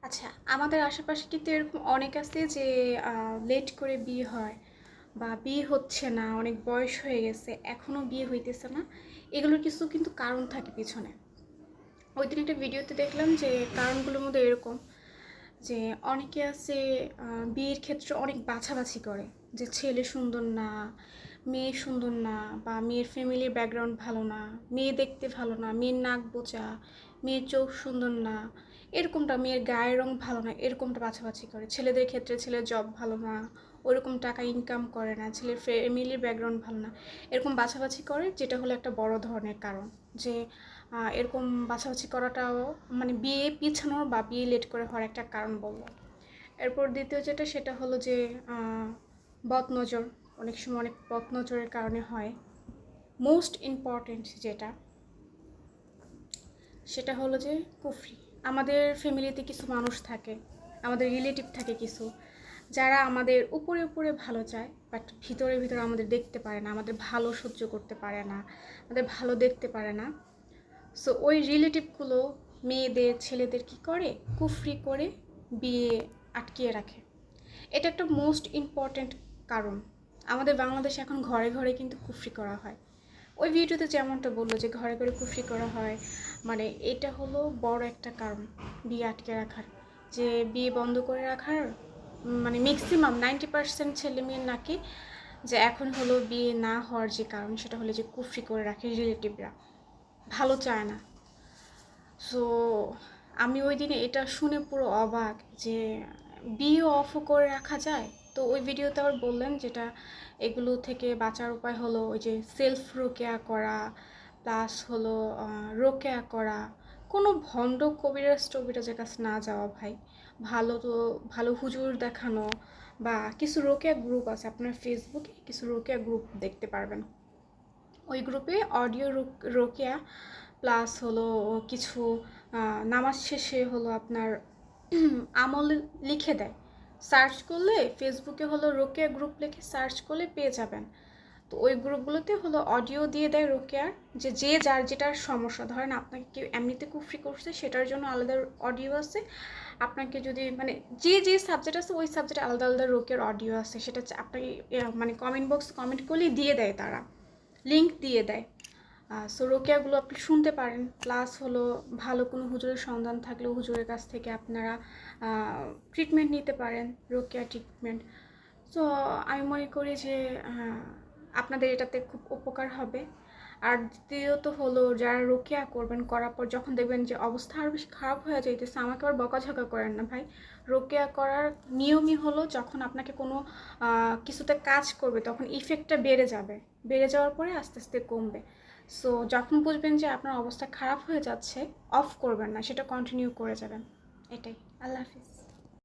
আচ্ছা, আমাদের আশেপাশে কিন্তু এরকম অনেক আছে যে লেট করে বিয়ে হয় বা বিয়ে হচ্ছে না, অনেক বয়স হয়ে গেছে, এখনও বিয়ে হইতেছে না। এগুলোর কিছু কিন্তু কারণ থাকে পিছনে। ওই দিন একটা ভিডিওতে দেখলাম যে কারণগুলোর মধ্যে এরকম যে অনেকে আছে বিয়ের ক্ষেত্রে অনেক বাছাবাছি করে যে ছেলে সুন্দর না, মেয়ে সুন্দর না, বা মেয়ের ফ্যামিলির ব্যাকগ্রাউন্ড ভালো না, মেয়ে দেখতে ভালো না, মেয়ের নাক বোঁচা, মেয়ের চোখ সুন্দর না, এরকমটা, মেয়ের গায়ের রং ভালো না, এরকমটা বাছাবাছি করে। ছেলেদের ক্ষেত্রে ছেলের জব ভালো না, ওরকম টাকা ইনকাম করে না, ছেলের ফ্যামিলির ব্যাকগ্রাউন্ড ভালো না, এরকম বাছাবাছি করে, যেটা হলো একটা বড় ধরনের কারণ। যে এরকম বাছাবাছি করাটাও মানে বিয়ে পিছানোর বা বিয়ে লেট করে হওয়ার একটা কারণ বলবো। এরপর দ্বিতীয় যেটা, সেটা হলো যে বদনজর। অনেক সময় অনেক বদনজরের কারণে হয়। মোস্ট ইম্পর্টেন্ট যেটা, সেটা হলো যে কুফরি। আমাদের ফ্যামিলিতে কিছু মানুষ থাকে, আমাদের রিলেটিভ থাকে কিছু, যারা আমাদের উপরে উপরে ভালো চায়, বাট ভিতরে ভিতরে আমাদের দেখতে পারে না, আমাদের ভালো সহ্য করতে পারে না, আমাদের ভালো দেখতে পারে না। সো ওই রিলেটিভগুলো মেয়েদের ছেলেদের কি করে, কুফরি করে বিয়ে আটকিয়ে রাখে। এটা একটা মোস্ট ইম্পর্ট্যান্ট কারণ। আমাদের বাংলাদেশে এখন ঘরে ঘরে কিন্তু কুফরি করা হয়। ওই ভিডিওতে যেমনটা বললো যে ঘরে ঘরে কুফরি করা হয়, মানে এটা হলো বড় একটা কারণ বিয়ে আটকে রাখার, যে বিয়ে বন্ধ করে রাখার। মানে ম্যাক্সিমাম 90% ছেলে মেয়ের নাকি যে এখন হলো বিয়ে না হওয়ার যে কারণ, সেটা হলো যে কুফরি করে রাখে রিলেটিভরা, ভালো চায় না। সো আমি ওই দিনে এটা শুনে পুরো অবাক যে বিয়ে অফও করে রাখা যায়। তো ওই ভিডিওতে আবার বললেন যেটা এগুলো থেকে বাঁচার উপায় হলো ওই যে সেলফ রোকেয়া করা, প্লাস হলো রোকেয়া করা, কোনো ভণ্ড কবিরাজ টবিরাজের কাছে না যাওয়া ভাই, ভালো তো ভালো হুজুর দেখানো, বা কিছু রোকেয়া গ্রুপ আছে আপনার ফেসবুকে, কিছু রোকেয়া গ্রুপ দেখতে পারবেন। ওই গ্রুপে অডিও রোকেয়া প্লাস হলো কিছু নামাজ শেষে হলো আপনার আমল লিখে দেয়। সার্চ করলে ফেসবুকে হলো রোকেয়া গ্রুপ লিখে সার্চ করলে পেয়ে যাবেন। তো ওই গ্রুপগুলোতে হলো অডিও দিয়ে দেয় রোকেয়ার, যে যে যার যেটার সমস্যা, ধরেন আপনাকে কেউ এমনিতে কুফরি করছে সেটার জন্য আলাদা অডিও আছে, আপনাকে যদি মানে যে যে সাবজেক্ট আছে ওই সাবজেক্টে আলাদা আলাদা রোকের অডিও আছে, সেটা আপনাকে মানে কমেন্ট বক্স কমেন্ট করলেই দিয়ে দেয়, তারা লিঙ্ক দিয়ে দেয়। সো রোকেয়াগুলো আপনি শুনতে পারেন। প্লাস হলো ভালো কোনো হুজুরের সন্ধান থাকলেও হুজুরের কাছ থেকে আপনারা ট্রিটমেন্ট নিতে পারেন, রোকেয়া ট্রিটমেন্ট। সো আমি মনে করি যে আপনাদের এটাতে খুব উপকার হবে। আর দ্বিতীয়ত হলো যারা রোকেয়া করবেন, করার পর যখন দেখবেন যে অবস্থা আরও বেশি খারাপ হয়ে যাইতেছে, আমাকে আবার বকাঝকা করেন না ভাই। রোকেয়া করার নিয়মই হলো যখন আপনাকে কোনো কিছুতে কাজ করবে তখন ইফেক্টটা বেড়ে যাবে, বেড়ে যাওয়ার পরে আস্তে আস্তে কমবে। সো যখন বুঝবেন যে আপনার অবস্থা খারাপ হয়ে যাচ্ছে, অফ করবেন না, সেটা কন্টিনিউ করে যাবেন। এটাই। আল্লাহ হাফিজ।